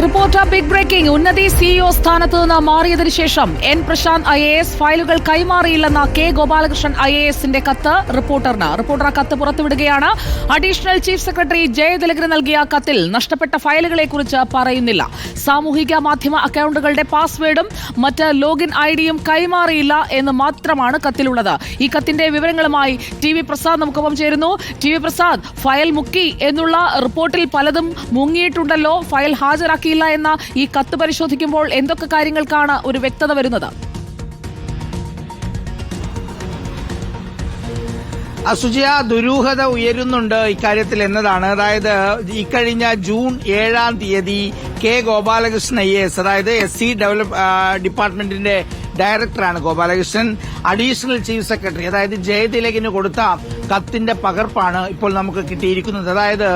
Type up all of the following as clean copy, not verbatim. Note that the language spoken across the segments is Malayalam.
Reporter big breaking. Unnathi CEO സ്ഥാനത്ത് നിന്ന് മാറിയതിനു ശേഷം എൻ പ്രശാന്ത് IAS ഫയലുകൾ കൈമാറിയില്ലെന്ന കെ ഗോപാലകൃഷ്ണൻ IASന്റെ കത്ത് റിപ്പോർട്ടർ ആ കത്ത് പുറത്തുവിടുകയാണ്. അഡീഷണൽ ചീഫ് സെക്രട്ടറി ജയതിലകന് നൽകിയ കത്തിൽ നഷ്ടപ്പെട്ട ഫയലുകളെക്കുറിച്ച് പറയുന്നില്ല. സാമൂഹിക മാധ്യമ അക്കൌണ്ടുകളുടെ പാസ്വേഡും മറ്റ് ലോഗിൻ ഐഡിയും കൈമാറിയില്ല എന്ന് മാത്രമാണ് കത്തിലുള്ളത്. ഈ കത്തിന്റെ വിവരങ്ങളുമായി TV പ്രസാദ് നമുക്കൊപ്പം ചേരുന്നു. TV പ്രസാദ്, ഫയൽ മുക്കി എന്നുള്ള റിപ്പോർട്ടിൽ പലതും മുങ്ങിയിട്ടുണ്ടല്ലോ. ഫയൽ ഹാജരാക്കിയില്ല എന്ന ഈ കത്ത് പരിശോധിക്കുമ്പോൾ എന്തൊക്കെ കാര്യങ്ങൾക്കാണ് ഒരു വ്യക്തത വരുന്നത്? സുജയ, ദുരൂഹത ഉയരുന്നുണ്ട് ഇക്കാര്യത്തിൽ എന്നതാണ്. അതായത് ഇക്കഴിഞ്ഞ ജൂൺ 7-ാം തീയതി കെ ഗോപാലകൃഷ്ണൻ IAS, അതായത് SC ഡിപ്പാർട്ട്മെന്റിന്റെ ഡയറക്ടറാണ് ഗോപാലകൃഷ്ണൻ, അഡീഷണൽ ചീഫ് സെക്രട്ടറി അതായത് ജയതിലകിന് കൊടുത്ത കത്തിന്റെ പകർപ്പാണ് ഇപ്പോൾ നമുക്ക് കിട്ടിയിരിക്കുന്നത്. അതായത്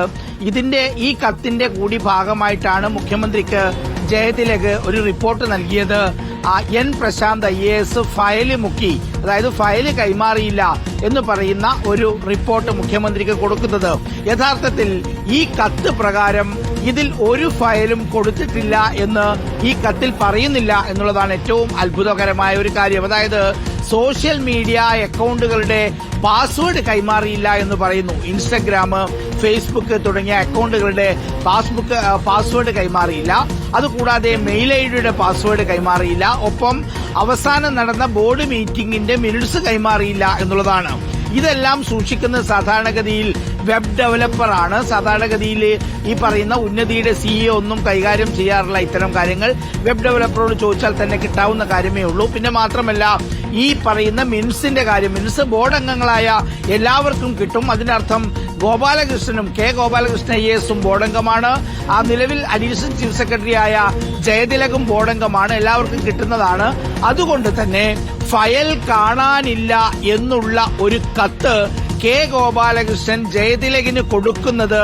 ഈ കത്തിന്റെ കൂടി ഭാഗമായിട്ടാണ് മുഖ്യമന്ത്രിക്ക് ജയതിലക് ഒരു റിപ്പോർട്ട് നൽകിയത്. എൻ പ്രശാന്ത് IAS ഫയല് മുക്കി, അതായത് ഫയല് കൈമാറിയില്ല എന്ന് പറയുന്ന ഒരു റിപ്പോർട്ട് മുഖ്യമന്ത്രിക്ക് കൊടുക്കുന്നത്. യഥാർത്ഥത്തിൽ ഈ കത്ത് പ്രകാരം ഇതിൽ ഒരു ഫയലും കൊടുത്തിട്ടില്ല എന്ന് ഈ കത്തിൽ പറയുന്നില്ല എന്നുള്ളതാണ് ഏറ്റവും അത്ഭുതകരമായ ഒരു കാര്യം. അതായത് സോഷ്യൽ മീഡിയ അക്കൌണ്ടുകളുടെ പാസ്വേഡ് കൈമാറിയില്ല എന്ന് പറയുന്നു. ഇൻസ്റ്റഗ്രാം, ഫേസ്ബുക്ക് തുടങ്ങിയ അക്കൌണ്ടുകളുടെ പാസ്വേഡ് കൈമാറിയില്ല. അതുകൂടാതെ മെയിൽ ഐഡിയുടെ പാസ്വേഡ് കൈമാറിയില്ല. ഒപ്പം അവസാനം നടന്ന ബോർഡ് മീറ്റിംഗിന്റെ മിനിറ്റ്സ് കൈമാറിയില്ല എന്നുള്ളതാണ്. ഇതെല്ലാം സൂക്ഷിക്കുന്നത് സാധാരണഗതിയിൽ വെബ് ഡെവലപ്പറാണ്. സാധാരണഗതിയിൽ ഈ പറയുന്ന ഉന്നതിയുടെ CEO ഒന്നും കൈകാര്യം ചെയ്യാറില്ല ഇത്തരം കാര്യങ്ങൾ. വെബ് ഡെവലപ്പറോട് ചോദിച്ചാൽ തന്നെ കിട്ടാവുന്ന കാര്യമേ ഉള്ളൂ. പിന്നെ മാത്രമല്ല, ഈ പറയുന്ന മിനിറ്റ്സിന്റെ കാര്യം, മിനിറ്റ്സ് ബോർഡ് അംഗങ്ങളായ എല്ലാവർക്കും കിട്ടും. അതിനർത്ഥം ഗോപാലകൃഷ്ണനും കെ ഗോപാലകൃഷ്ണൻ IASും ബോർഡംഗമാണ്. നിലവിൽ അഡീഷണൽ ചീഫ് സെക്രട്ടറി ആയ ജയതിലകും ബോർഡംഗമാണ്. എല്ലാവർക്കും കിട്ടുന്നതാണ്. അതുകൊണ്ട് തന്നെ ഫയൽ കാണാനില്ല എന്നുള്ള ഒരു കത്ത് കെ ഗോപാലകൃഷ്ണൻ ജയതിലകിന് കൊടുക്കുന്നത്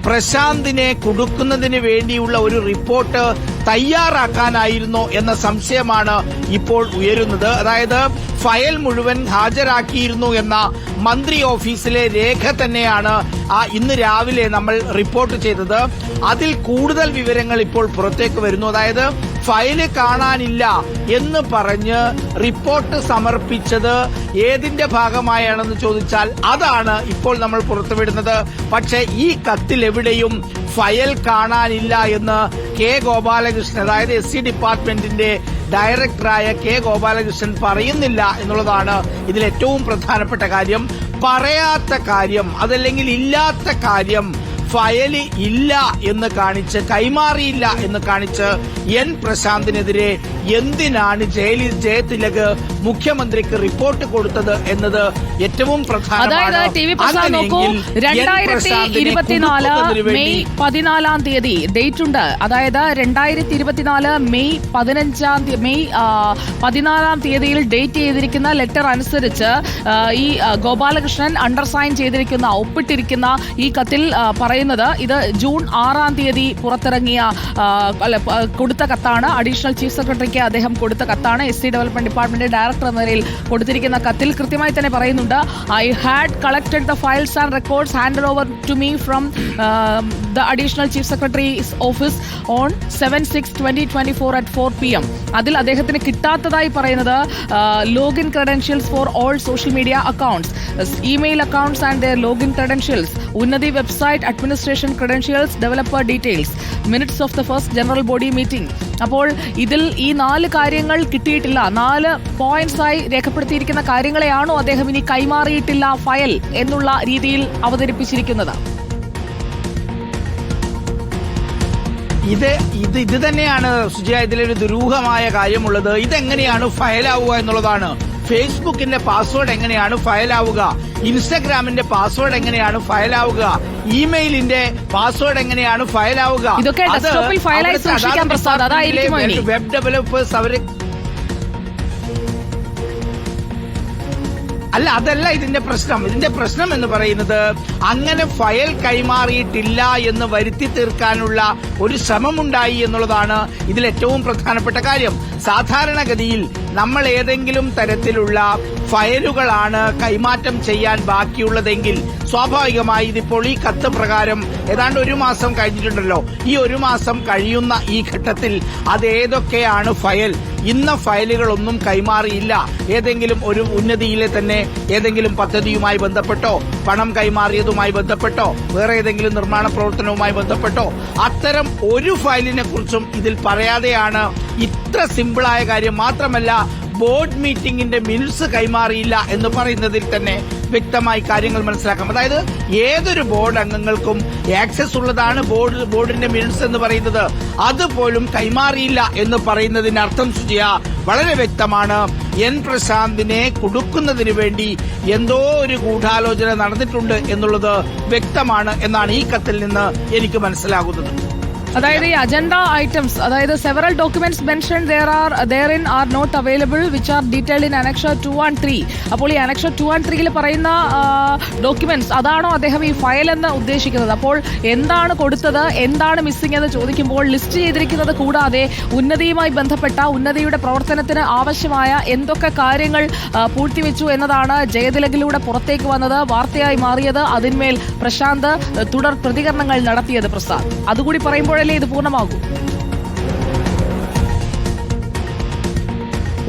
പ്രശാന്തിനെ കൊടുക്കുന്നതിന് വേണ്ടിയുള്ള ഒരു റിപ്പോർട്ട് തയ്യാറാക്കാനായിരുന്നോ എന്ന സംശയമാണ് ഇപ്പോൾ ഉയരുന്നത്. അതായത് ഫയൽ മുഴുവൻ ഹാജരാക്കിയിരുന്നു എന്ന മന്ത്രി ഓഫീസിലെ രേഖ തന്നെയാണ് ഇന്ന് രാവിലെ നമ്മൾ റിപ്പോർട്ട് ചെയ്തത്. അതിൽ കൂടുതൽ വിവരങ്ങൾ ഇപ്പോൾ പുറത്തേക്ക് വരുന്നു. അതായത് ഫയല് കാണാനില്ല എന്ന് പറഞ്ഞ് റിപ്പോർട്ട് സമർപ്പിച്ചത് ഏതിന്റെ ഭാഗമായാണെന്ന് ചോദിച്ചാൽ അതാണ് ഇപ്പോൾ നമ്മൾ പുറത്തുവിടുന്നത്. പക്ഷേ ഈ കത്തിൽ എവിടെയും ഫയൽ കാണാനില്ല എന്ന് കെ ഗോപാലകൃഷ്ണൻ, അതായത് SC ഡിപ്പാർട്ട്മെന്റിന്റെ ഡയറക്ടറായ കെ ഗോപാലകൃഷ്ണൻ പറയുന്നില്ല എന്നുള്ളതാണ് ഇതിൽ ഏറ്റവും പ്രധാനപ്പെട്ട കാര്യം. പറയാത്ത കാര്യം, അതല്ലെങ്കിൽ ഇല്ലാത്ത കാര്യം, ഫയല് ഇല്ല എന്ന് കാണിച്ച്, കൈമാറിയില്ല എന്ന് കാണിച്ച് എൻ പ്രശാന്തിനെതിരെ എന്തിനാണ് ജയതിലക് മുഖ്യമന്ത്രിക്ക് റിപ്പോർട്ട് കൊടുത്തത് എന്നത് ഏറ്റവും പ്രധാനമാണ്. 2024 മെയ് 14-ാം തീയതി ഡേറ്റ് ഉണ്ട്. അതായത് 2024 മെയ് 14-ാം തീയതിയിൽ ഡേറ്റ് ചെയ്തിരിക്കുന്ന ലെറ്റർ അനുസരിച്ച് ഈ ഗോപാലകൃഷ്ണൻ അണ്ടർസൈൻ ചെയ്തിരിക്കുന്ന, ഒപ്പിട്ടിരിക്കുന്ന ഈ കത്തിൽ പറയുന്നത് ഇത് ജൂൺ 6-ാം തീയതി പുറത്തിറങ്ങിയ കൊടുത്ത കത്താണ്. അഡീഷണൽ ചീഫ് സെക്രട്ടറിക്ക് അദ്ദേഹം കൊടുത്ത കത്താണ്. SC ഡെവലപ്മെന്റ് ഡിപ്പാർട്ട്മെന്റ് ഡയറക്ടർ എന്ന നിലയിൽ കൊടുത്തിരിക്കുന്ന കത്തിൽ കൃത്യമായി തന്നെ പറയുന്നുണ്ട്, I had collected the files and records handed over to me from the additional chief secretary's office on 7/6/2024 at 4 PM. അതിൽ അദ്ദേഹത്തിന് കിട്ടാത്തതായി പറയുന്നത് login credentials for all social media accounts, email accounts and their login credentials, Unnathi website administration credentials, developer details, minutes of the first general body meeting. അപ്പോൾ ഇതിൽ ഈ 4 കാര്യങ്ങൾ കിട്ടിയിട്ടില്ല. 4 പോയിന്റ്സായി രേഖപ്പെടുത്തിയിരിക്കുന്ന കാര്യങ്ങളെയാണോ അദ്ദേഹം ഇനി കൈമാറിയിട്ടില്ല ഫയൽ എന്നുള്ള രീതിയിൽ അവതരിപ്പിച്ചിരിക്കുന്നത്? ഇത് തന്നെയാണ് സുജയ ഇതിലൊരു ദുരൂഹമായ കാര്യമുള്ളത്. ഇതെങ്ങനെയാണ് ഫയലാവുക എന്നുള്ളതാണ്. ഫേസ്ബുക്കിന്റെ പാസ്വേഡ് എങ്ങനെയാണ് ഫയലാവുക? ഇൻസ്റ്റഗ്രാമിന്റെ പാസ്വേഡ് എങ്ങനെയാണ് ഫയലാവുക? ഇമെയിലിന്റെ പാസ്വേഡ് എങ്ങനെയാണ് ഫയലാവുക? ഇതൊക്കെ ഡെസ്ക്ടോപ്പിൽ ഫയലായി സൂക്ഷിക്കാൻ പ്രസാദ്, അതായിരിക്കുമോ ഇനി? വെബ് ഡെവലപ്പേഴ്സ് അല്ല, അതല്ല ഇതിന്റെ പ്രശ്നം. ഇതിന്റെ പ്രശ്നം എന്ന് പറയുന്നത് അങ്ങനെ ഫയൽ കൈമാറിയിട്ടില്ല എന്ന് വരുത്തി തീർക്കാനുള്ള ഒരു ശ്രമമുണ്ടായി എന്നുള്ളതാണ് ഇതിൽ ഏറ്റവും പ്രധാനപ്പെട്ട കാര്യം. സാധാരണഗതിയിൽ നമ്മൾ ഏതെങ്കിലും തരത്തിലുള്ള ഫയലുകളാണ് കൈമാറ്റം ചെയ്യാൻ ബാക്കിയുള്ളതെങ്കിൽ സ്വാഭാവികമായി ഇതിപ്പോൾ ഈ കത്ത് പ്രകാരം ഏതാണ്ട് 1 മാസം കഴിഞ്ഞിട്ടുണ്ടല്ലോ. ഈ 1 മാസം കഴിയുന്ന ഈ ഘട്ടത്തിൽ അതേതൊക്കെയാണ് ഫയൽ, ഇന്ന ഫയലുകളൊന്നും കൈമാറിയില്ല. ഏതെങ്കിലും ഒരു ഉന്നതിയിലെ തന്നെ ഏതെങ്കിലും പദ്ധതിയുമായി ബന്ധപ്പെട്ടോ, പണം കൈമാറിയതുമായി ബന്ധപ്പെട്ടോ, വേറെ ഏതെങ്കിലും നിർമ്മാണ പ്രവർത്തനവുമായി ബന്ധപ്പെട്ടോ അത്തരം ഒരു ഫയലിനെ കുറിച്ചും ഇതിൽ പറയാതെയാണ്. ഇത്ര സിമ്പിളായ കാര്യം മാത്രമല്ല, ബോർഡ് മീറ്റിംഗിന്റെ മിനിറ്റ്സ് കൈമാറിയില്ല എന്ന് പറയുന്നതിൽ തന്നെ വ്യക്തമായി കാര്യങ്ങൾ മനസ്സിലാക്കാം. അതായത് ഏതൊരു ബോർഡ് അംഗങ്ങൾക്കും ആക്സസ് ഉള്ളതാണ് ബോർഡിന്റെ മിനിറ്റ്സ് എന്ന് പറയുന്നത്. അതുപോലും കൈമാറിയില്ല എന്ന് പറയുന്നതിനർത്ഥം സുജിയ വളരെ വ്യക്തമാണ്. എൻ പ്രശാന്തിനെ കുടുക്കുന്നതിന് വേണ്ടി എന്തോ ഒരു ഗൂഢാലോചന നടന്നിട്ടുണ്ട് എന്നുള്ളത് വ്യക്തമാണ് എന്നാണ് ഈ കത്തിൽ നിന്ന് എനിക്ക് മനസ്സിലാകുന്നത്. അതായത് ഈ അജണ്ട ഐറ്റംസ്, അതായത് several documents mention therein are not available which are detailed in annexure 2 and 3. അപ്പോൾ ഈ annexure 2 and 3 പറയുന്ന ഡോക്യുമെന്റ്സ് അതാണോ അദ്ദേഹം ഈ ഫയൽ എന്ന് ഉദ്ദേശിക്കുന്നത്? അപ്പോൾ എന്താണ് കൊടുത്തത്, എന്താണ് മിസ്സിംഗ് എന്ന് ചോദിക്കുമ്പോൾ ലിസ്റ്റ് ചെയ്തിരിക്കുന്നത് കൂടാതെ ഉന്നതിയുമായി ബന്ധപ്പെട്ട ഉന്നതിയുടെ പ്രവർത്തനത്തിന് ആവശ്യമായ എന്തൊക്കെ കാര്യങ്ങൾ പൂഴ്ത്തിവെച്ചു എന്നതാണ് ജയതിലകിലൂടെ പുറത്തേക്ക് വന്നത്, വാർത്തയായി മാറിയത്. അതിന്മേൽ പ്രശാന്ത് തുടർ പ്രതികരണങ്ങൾ നടത്തിയത്. പ്രസാദ്, അതുകൂടി പറയുമ്പോഴല്ലേ ഇത് പൂർണ്ണമാകൂ?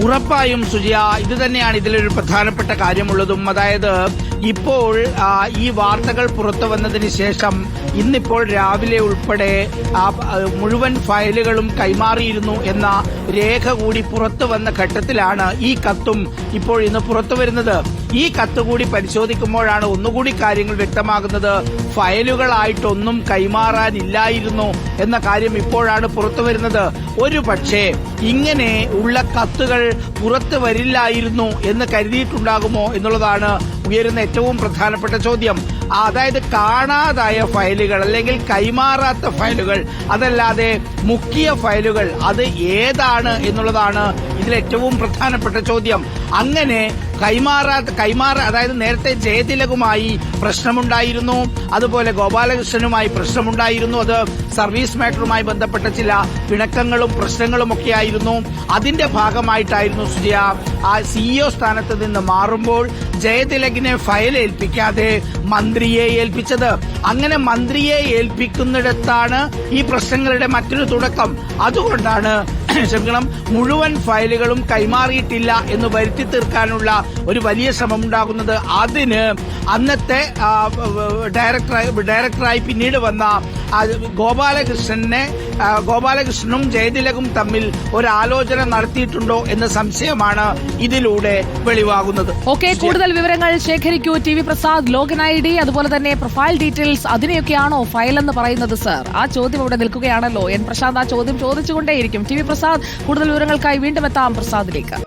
ഉറപ്പായും സുജിയ, ഇത് തന്നെയാണ് ഇതിലൊരു പ്രധാനപ്പെട്ട കാര്യമുള്ളതും. അതായത് ഇപ്പോൾ ഈ വാർത്തകൾ പുറത്തു വന്നതിന് ശേഷം ഇന്നിപ്പോൾ രാവിലെ ഉൾപ്പെടെ മുഴുവൻ ഫയലുകളും കൈമാറിയിരുന്നു എന്ന രേഖ കൂടി പുറത്തു വന്ന ഘട്ടത്തിലാണ് ഈ കത്തും ഇപ്പോൾ ഇന്ന് പുറത്തു വരുന്നത്. ഈ കത്ത് കൂടി പരിശോധിക്കുമ്പോഴാണ് ഒന്നുകൂടി കാര്യങ്ങൾ വ്യക്തമാകുന്നത്. ഫയലുകളായിട്ടൊന്നും കൈമാറാനില്ലായിരുന്നു എന്ന കാര്യം ഇപ്പോഴാണ് പുറത്തു വരുന്നത്. ഒരു പക്ഷേ ഇങ്ങനെ ഉള്ള കത്തുകൾ പുറത്തു വരില്ലായിരുന്നു എന്ന് കരുതിയിട്ടുണ്ടാകുമോ എന്നുള്ളതാണ് ഉയരുന്ന ഏറ്റവും പ്രധാനപ്പെട്ട ചോദ്യം. അതായത് കാണാതായ ഫയലുകൾ അല്ലെങ്കിൽ കൈമാറാത്ത ഫയലുകൾ, അതല്ലാതെ മുക്കിയ ഫയലുകൾ, അത് ഏതാണ് എന്നുള്ളതാണ് ഇതിലേറ്റവും പ്രധാനപ്പെട്ട ചോദ്യം. അങ്ങനെ അതായത് നേരത്തെ ജയതിലകുമായി പ്രശ്നമുണ്ടായിരുന്നു, അതുപോലെ ഗോപാലകൃഷ്ണനുമായി പ്രശ്നമുണ്ടായിരുന്നു. അത് സർവീസ് മാറ്ററുമായി ബന്ധപ്പെട്ട ചില പിണക്കങ്ങളും പ്രശ്നങ്ങളും ഒക്കെ ആയിരുന്നു. അതിന്റെ ഭാഗമായിട്ടായിരുന്നു സുജിയ ആ സിഇഒ സ്ഥാനത്ത് നിന്ന് മാറുമ്പോൾ ജയതിലകിനെ ഫയൽ ഏൽപ്പിക്കാതെ മന്ത്രിയെ ഏൽപ്പിച്ചത്. അങ്ങനെ മന്ത്രിയെ ഏൽപ്പിക്കുന്നിടത്താണ് ഈ പ്രശ്നങ്ങളുടെ മറ്റൊരു തുടക്കം. അതുകൊണ്ടാണ് മുഴുവൻ ഫയലുകളും കൈമാറിയിട്ടില്ല എന്ന് വരുത്തി തീർക്കാനുള്ള ഒരു വലിയ ശ്രമം ഉണ്ടാകുന്നത്. അതിന് അന്നത്തെ ഡയറക്ടറായി പിന്നീട് വന്ന ഗോപാലകൃഷ്ണനും ജയതിലകും തമ്മിൽ ഒരു ആലോചന നടത്തിയിട്ടുണ്ടോ എന്ന സംശയമാണ് ഇതിലൂടെ വെളിവാകുന്നത്. ഓക്കെ, കൂടുതൽ വിവരങ്ങൾ ശേഖരിക്കൂ. TV പ്രസാദ്, ലോഗിൻ ID, അതുപോലെ തന്നെ പ്രൊഫൈൽ ഡീറ്റെയിൽസ്, അതിനെയൊക്കെയാണോ ഫയൽ എന്ന് പറയുന്നത് സർ? ആ ചോദ്യം ഇവിടെ നിൽക്കുകയാണല്ലോ. എൻ പ്രശാന്ത് ആ ചോദ്യം ചോദിച്ചുകൊണ്ടേയിരിക്കും. TV പ്രസാദ്, കൂടുതൽ വിവരങ്ങൾക്കായി വീണ്ടും എത്താം പ്രസാദിലേക്ക്.